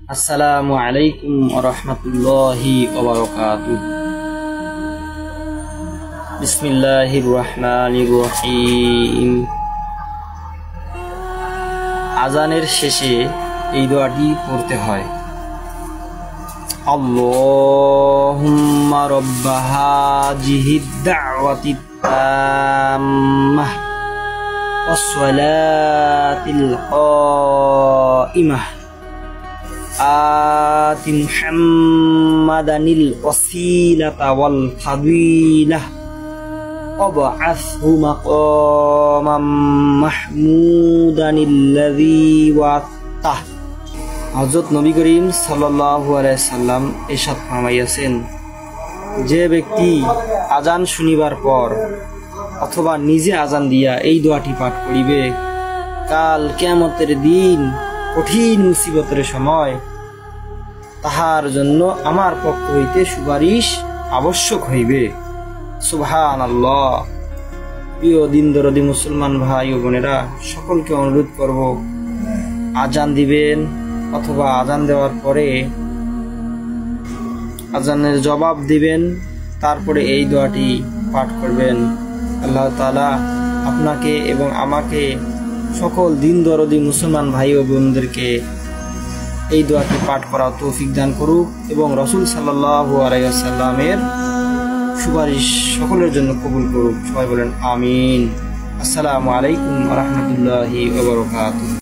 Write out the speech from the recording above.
আসসালামু আলাইকুম ওয়া রাহমাতুল্লাহি ওয়া বারাকাতুহু। বিসমিল্লাহির রহমানির রহিম। আজানের শেষে এই দোয়াটি পড়তে হয়। আল্লাহুম্মা রাব্বা হাযিহিদ দাওয়াতিত তাম্মাহ ওয়াস সালাতিল কাইমাহ আতি মুহাম্মাদানিল ওয়াসিলাতা ওয়াল ফাদিলাহ ওয়াবআসহু মাকামান মাহমুদানিল্লাযী ওয়া'তাহ। হযরত নবী করিম সাল্লাল্লাহু আলাইহি সাল্লাম ইরশাদ ফরমাইয়াছেন, যে ব্যক্তি আজান শুনিবার পর অথবা নিজে আজান দিয়া এই দোয়াটি পাঠ করিবে, কাল কিয়ামতের দিন কঠিন মুসিবতের সময় তাহার জন্য আমার পক্ষ হইতে সুপারিশ আবশ্যক হইবে। সুবহানাল্লাহ। প্রিয় দিন দরদি মুসলমান ভাই ও বোনেরা, সকলকে অনুরোধ করব, আজান দিবেন অথবা আজান দেওয়ার পরে আজানের জবাব দিবেন, তারপরে এই দোয়াটি পাঠ করবেন। আল্লাহ তাআলা আপনাকে এবং আমাকে সকল দিন দরদি মুসলমান ভাই ও বোনদেরকে এই দোয়াটি পাঠ করার তৌফিক দান করুক এবং রাসূল সাল্লাল্লাহু আলাইহি ওয়াসাল্লামের সুপারিশ সকলের জন্য কবুল করুক। সবাই বলেন আমিন। আসসালামু আলাইকুম ওয়া রাহমাতুল্লাহি ওয়া বারাকাতুহু।